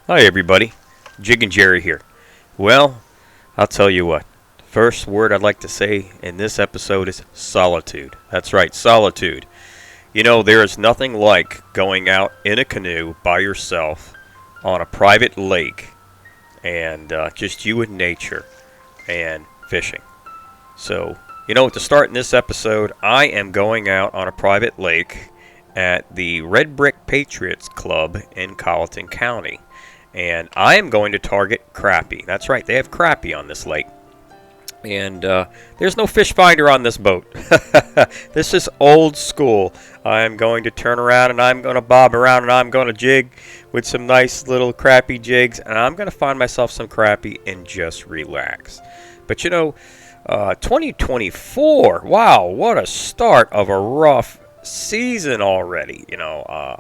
Hi everybody, Jiggin Jerry here. Well, I'll tell you what. First word I'd like to say in this episode is solitude. That's right, solitude. You know, there is nothing like going out in a canoe by yourself on a private lake and just you and nature and fishing. So, to start in this episode, I am going out on a private lake at the Red Brick Patriots Club in Colleton County. And I am going to target crappie. That's right, they have crappie on this lake. And there's no fish finder on this boat. This is old school. I'm going to turn around and I'm going to bob around and I'm going to jig with some nice little crappie jigs. And I'm going to find myself some crappie and just relax. But 2024, wow, what a start of a rough season already.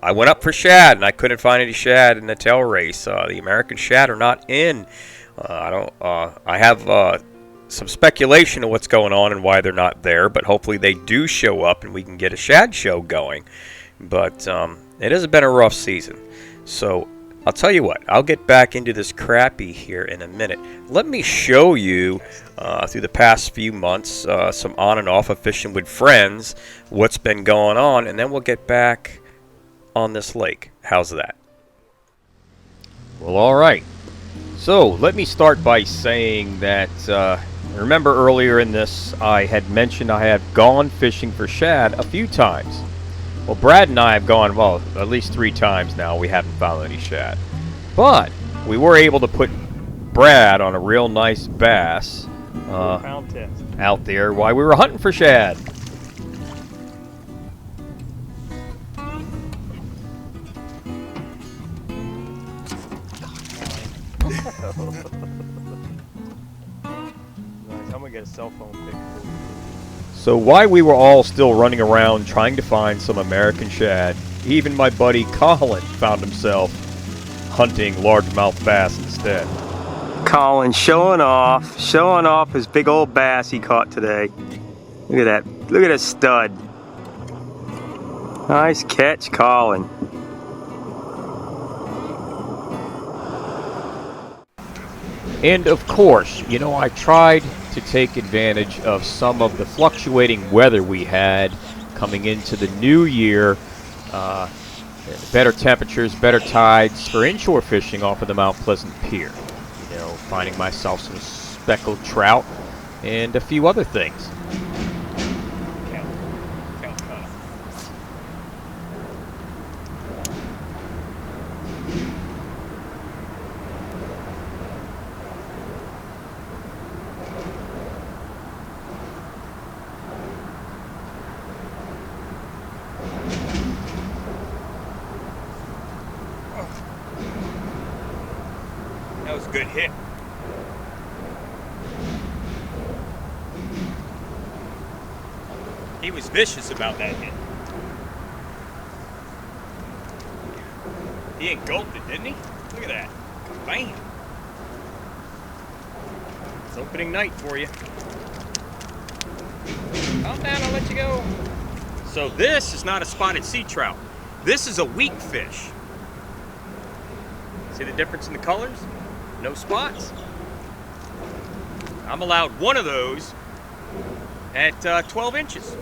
I went up for shad and I couldn't find any shad in the tail race. The American shad are not in. I have some speculation of what's going on and why they're not there, but hopefully they do show up and we can get a shad show going. But it has been a rough season. So I'll tell you what, I'll get back into this crappie here in a minute. Let me show you through the past few months some on and off of fishing with friends, what's been going on, and then we'll get back on this lake. How's that? Well, all right. So let me start by saying that, remember earlier in this, I had mentioned I have gone fishing for shad a few times. Well, Brad and I have gone, at least 3 times now. We haven't found any shad. But we were able to put Brad on a real nice bass out there while we were hunting for shad. I'm going to get a cell phone picture. So while we were all still running around trying to find some American shad, even my buddy Colin found himself hunting largemouth bass instead. Colin showing off his big old bass he caught today. Look at that stud. Nice catch, Colin. And of course, I tried to take advantage of some of the fluctuating weather we had coming into the new year. Better temperatures, better tides for inshore fishing off of the Mount Pleasant Pier. Finding myself some speckled trout and a few other things. That was a good hit. He was vicious about that hit. He engulfed it, didn't he? Look at that. Bam! It's opening night for you. Calm down, I'll let you go. So this is not a spotted sea trout. This is a weak fish. See the difference in the colors? No spots. I'm allowed one of those at 12 inches.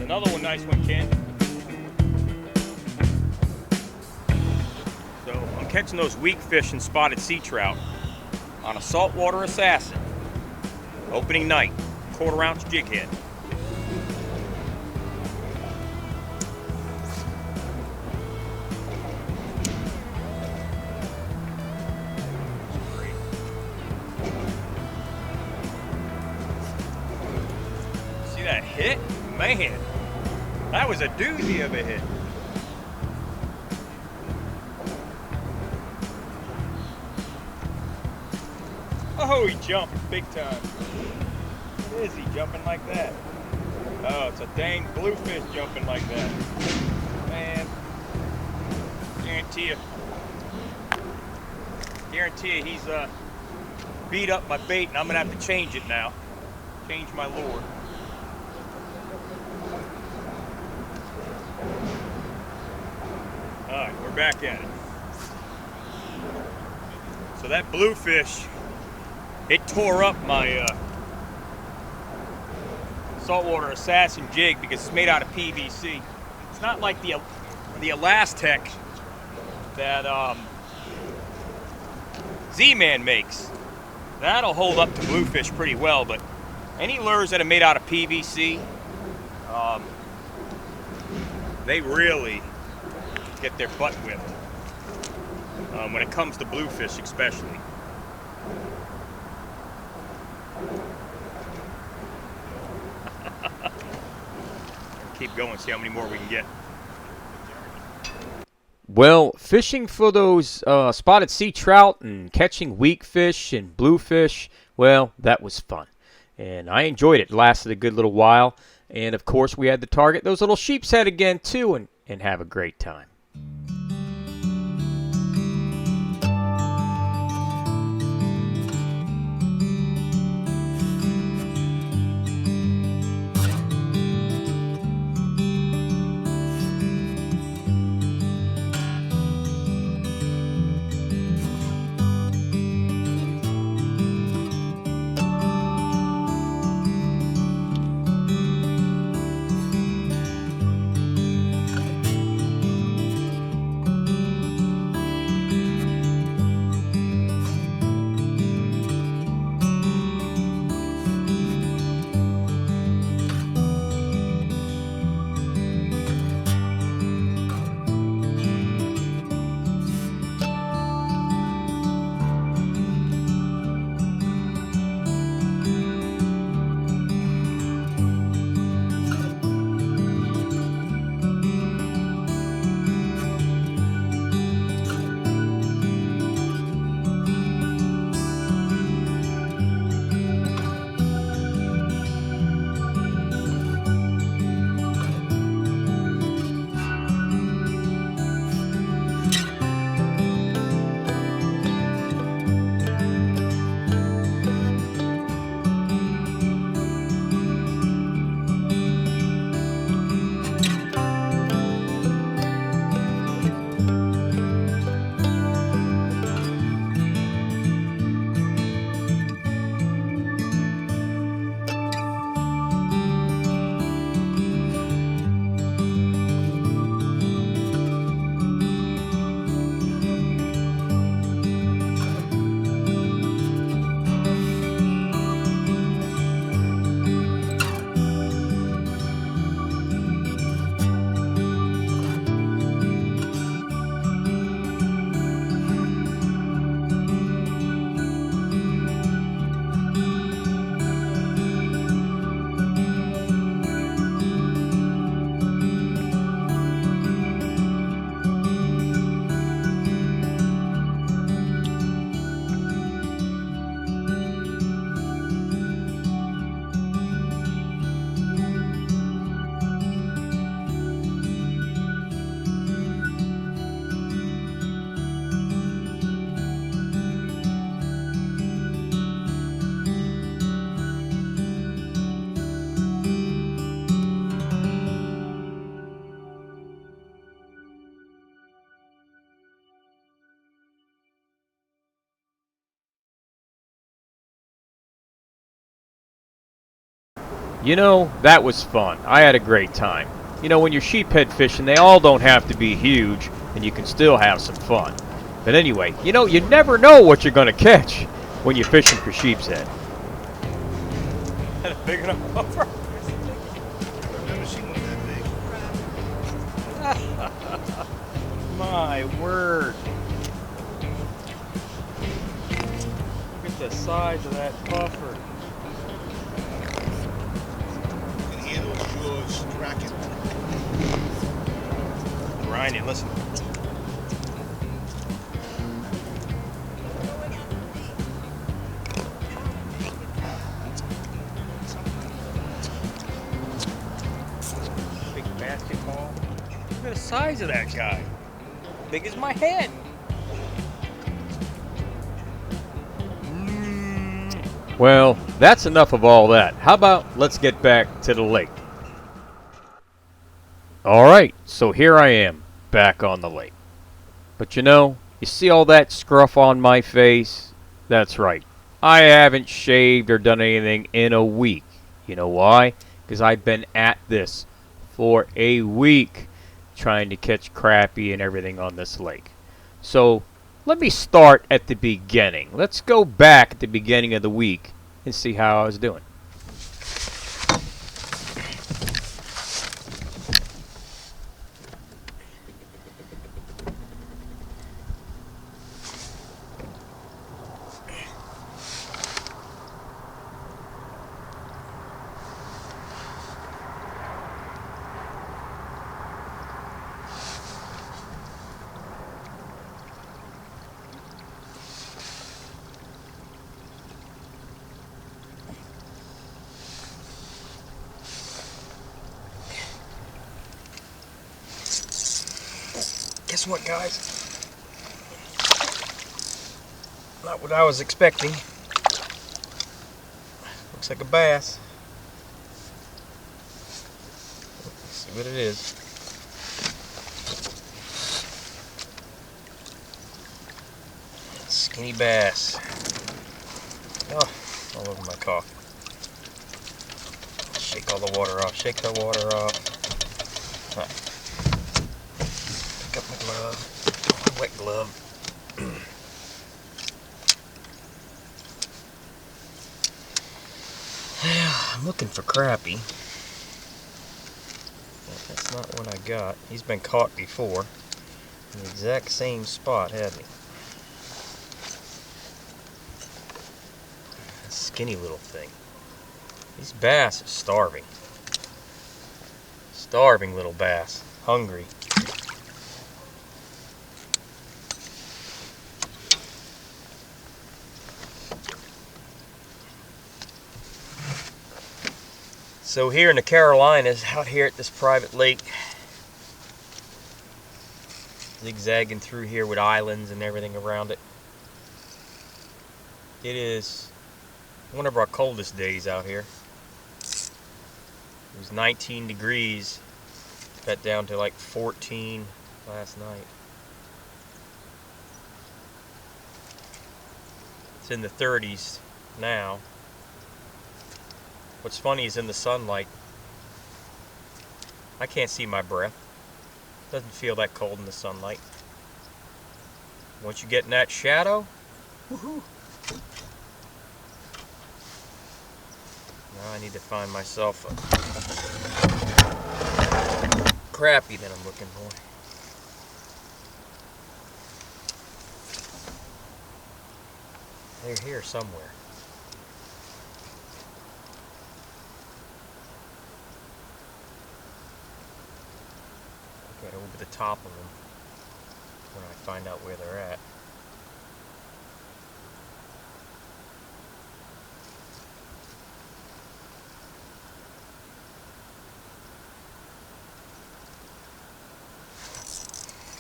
Another one, nice one, Ken. So I'm catching those weak fish and spotted sea trout on a saltwater assassin. Opening night, 1/4 ounce jig head. a hit? Man, that was a doozy of a hit. Oh, he jumped big time. What is he jumping like that? Oh, it's a dang bluefish jumping like that. Man, guarantee you he's beat up my bait, and I'm gonna have to change it now. Change my lure. All right, we're back at it. So that bluefish, it tore up my saltwater assassin jig because it's made out of PVC. It's not like the Elastec that Z-Man makes. That'll hold up to bluefish pretty well, but any lures that are made out of PVC, they really get their butt whipped when it comes to bluefish especially. Keep going, see how many more we can get. Well, fishing for those spotted sea trout and catching weak fish and bluefish, well, that was fun. And I enjoyed it. It lasted a good little while. And, of course, we had to target those little sheepshead again, too, and have a great time. You know, that was fun. I had a great time. You know, when you're sheephead fishing, they all don't have to be huge, and you can still have some fun. But anyway, you know, you never know what you're going to catch when you're fishing for sheepshead. Had a big enough offer. I've never seen one that big. My word. Look at the size of that puffer. And It's cracking. Grinding, listen. Big basketball. Look at the size of that guy. Big as my head. Well, that's enough of all that. How about let's get back to the lake? Alright, so here I am, back on the lake. But you see all that scruff on my face? That's right. I haven't shaved or done anything in a week. You know why? Because I've been at this for a week trying to catch crappie and everything on this lake. So let me start at the beginning. Let's go back at the beginning of the week and see how I was doing. Guess what, guys? Not what I was expecting. Looks like a bass. Let's see what it is. Skinny bass. Oh, all over my coffee. Shake all the water off. Shake the water off. Huh. Pick up my glove. My wet glove. I'm looking for crappie. But that's not what I got. He's been caught before. In the exact same spot, hasn't he? A skinny little thing. These bass are starving. Starving little bass. Hungry. So here in the Carolinas, out here at this private lake, zigzagging through here with islands and everything around it, it is one of our coldest days out here. It was 19 degrees, got down to like 14 last night. It's in the 30s now. What's funny is in the sunlight, I can't see my breath. Doesn't feel that cold in the sunlight. Once you get in that shadow, woohoo! Now I need to find myself a crappie that I'm looking for. They're here somewhere. Got over the top of them when I find out where they're at.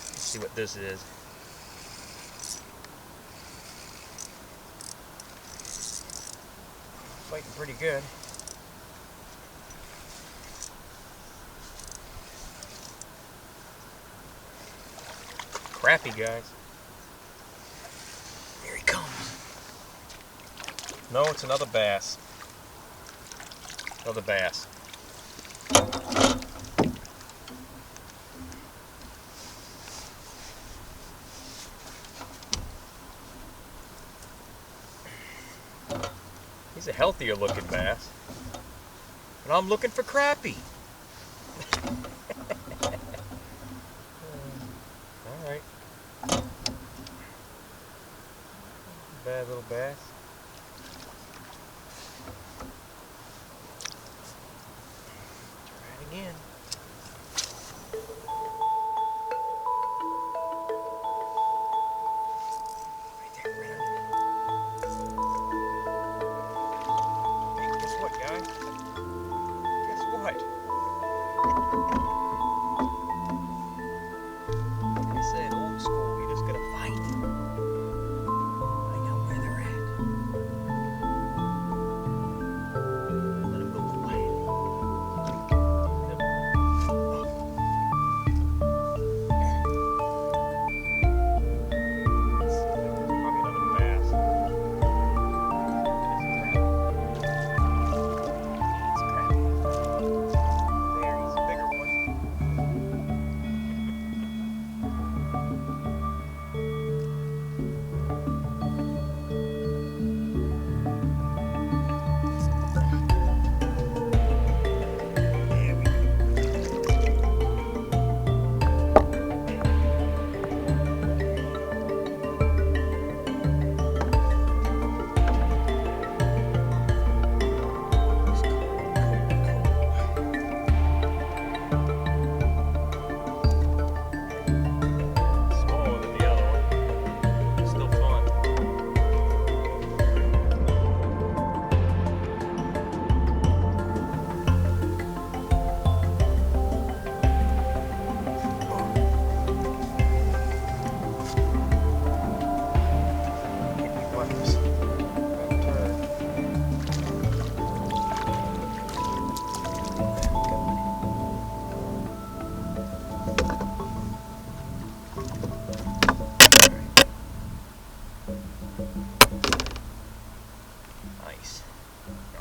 Let's see what this is. Fighting pretty good. Crappie, guys. Here he comes. No, it's another bass. Another bass. He's a healthier looking bass. And I'm looking for crappie. Alright. Bad little bass. Try it again.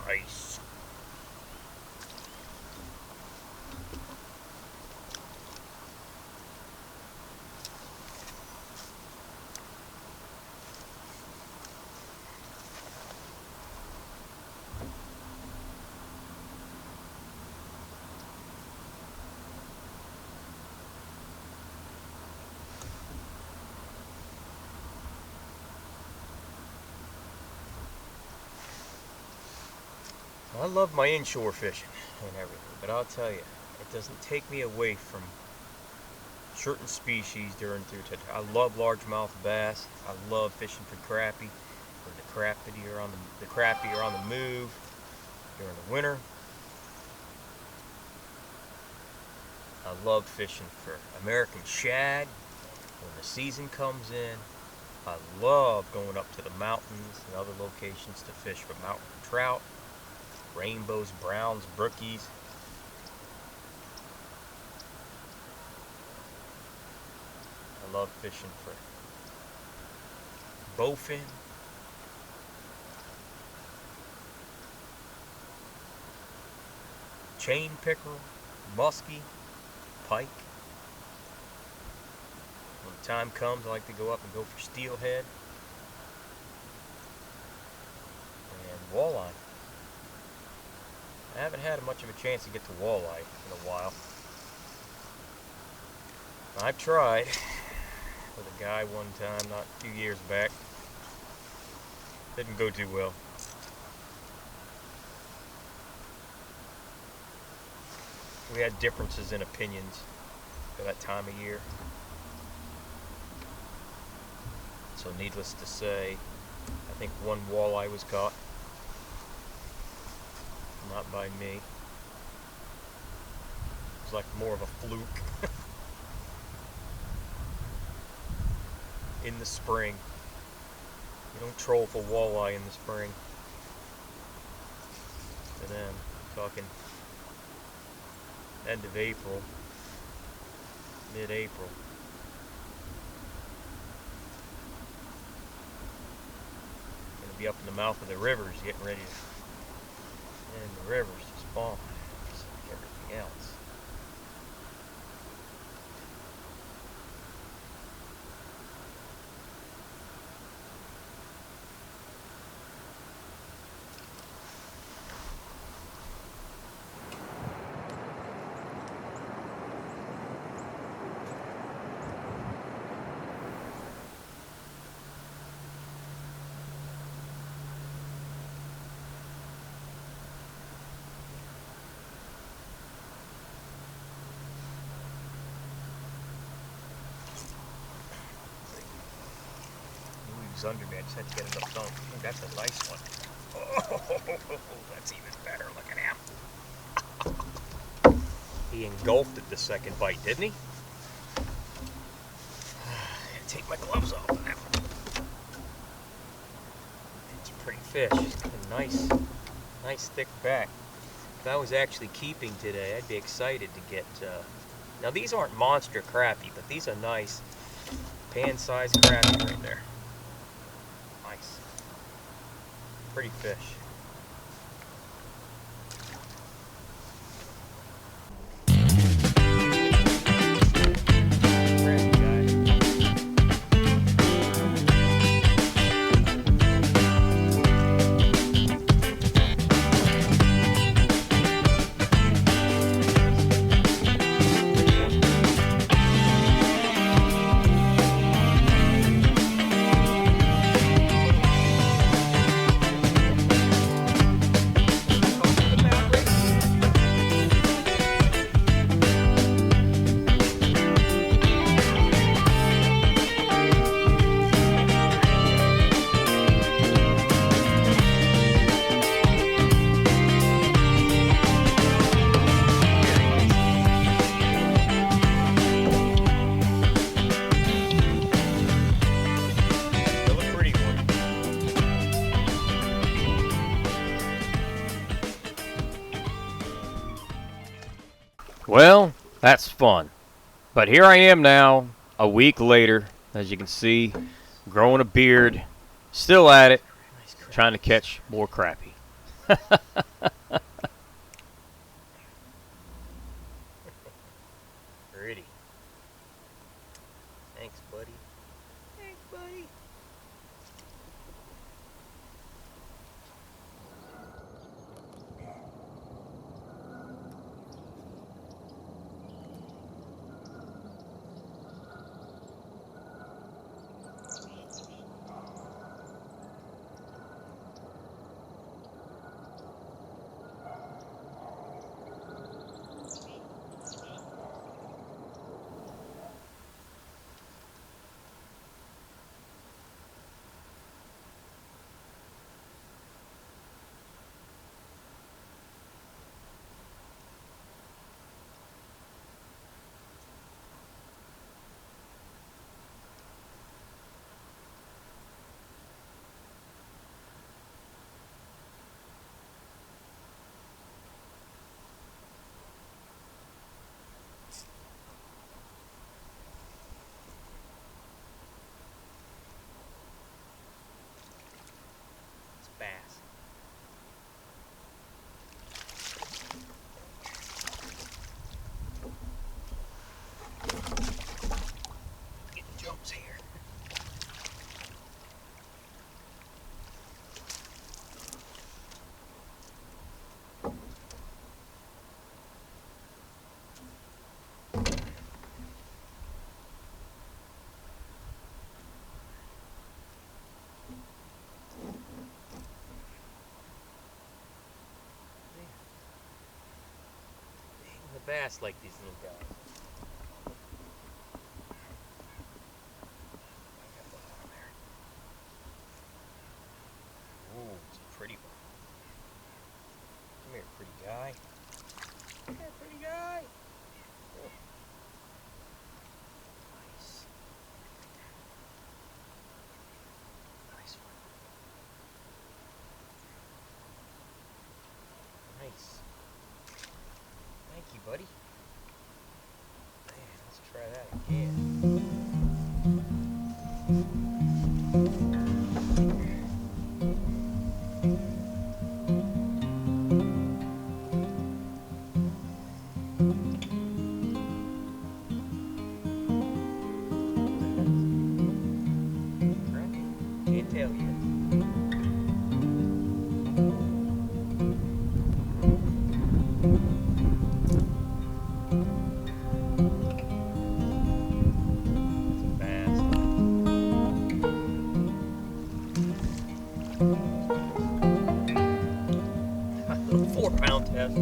Nice. I love my inshore fishing and everything, but I'll tell you, it doesn't take me away from certain species through today. I love largemouth bass. I love fishing for crappie. When the crappie are on the move during the winter. I love fishing for American shad when the season comes in. I love going up to the mountains and other locations to fish for mountain trout, rainbows, browns, brookies. I love fishing for bowfin. Chain pickerel, muskie, pike. When the time comes, I like to go up and go for steelhead and walleye. I haven't had much of a chance to get to walleye in a while. I've tried with a guy one time, not a few years back. Didn't go too well. We had differences in opinions for that time of year. So needless to say, I think one walleye was caught. Not by me. It was like more of a fluke. In the spring. You don't troll for walleye in the spring. And then, talking end of April, mid-April. Gonna be up in the mouth of the rivers, getting ready to end the rivers to spawn, just like everything else. Under me, I just had to get it up done. Ooh, that's a nice one. Oh, that's even better. Look at him. He engulfed it the second bite, didn't he? Gotta take my gloves off on that one. It's a pretty fish. It's got a nice thick back. If I was actually keeping today, I'd be excited to get. Now these aren't monster crappie, but these are nice pan-sized crappie right there. Nice. Pretty fish. Well, that's fun. But here I am now, a week later, as you can see, growing a beard, still at it, trying to catch more crappie. Pretty. Thanks, buddy. Thanks, buddy. Bass. Getting jumps here. The bass like these little guys. Ooh, it's a pretty one. Come here, pretty guy. Come here, pretty guy. Oh. Nice. Nice one. Nice. Thank you, buddy. Man, let's try that again. Crappie. Can't tell yet. Little 4-pound test.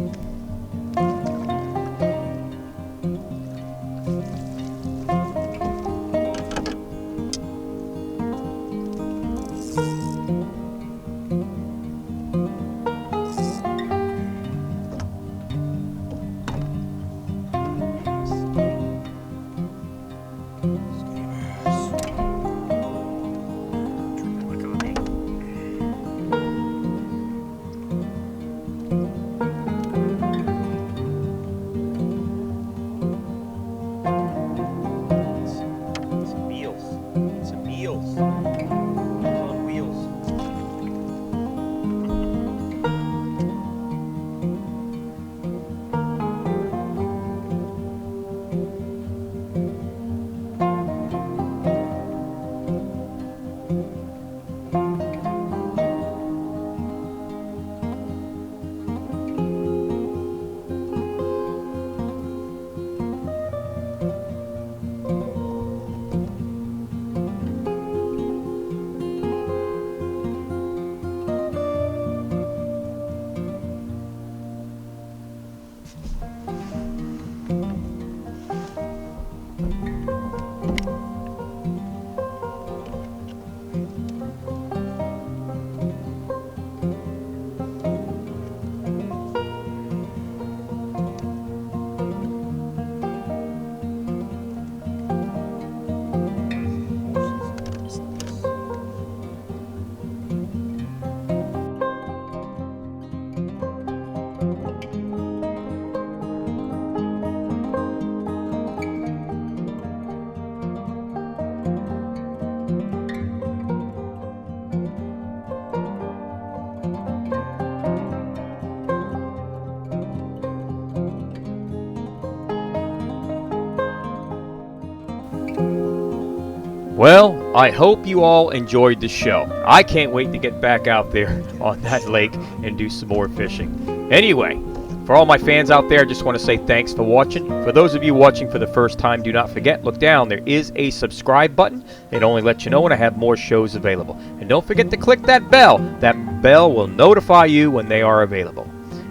Well, I hope you all enjoyed the show. I can't wait to get back out there on that lake and do some more fishing. Anyway, for all my fans out there, I just want to say thanks for watching. For those of you watching for the first time, do not forget, look down. There is a subscribe button. It only lets you know when I have more shows available. And don't forget to click that bell. That bell will notify you when they are available.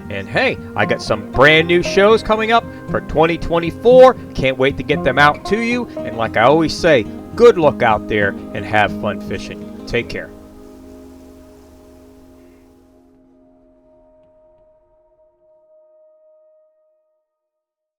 And hey, I got some brand new shows coming up for 2024. Can't wait to get them out to you. And like I always say, good luck out there and have fun fishing. Take care.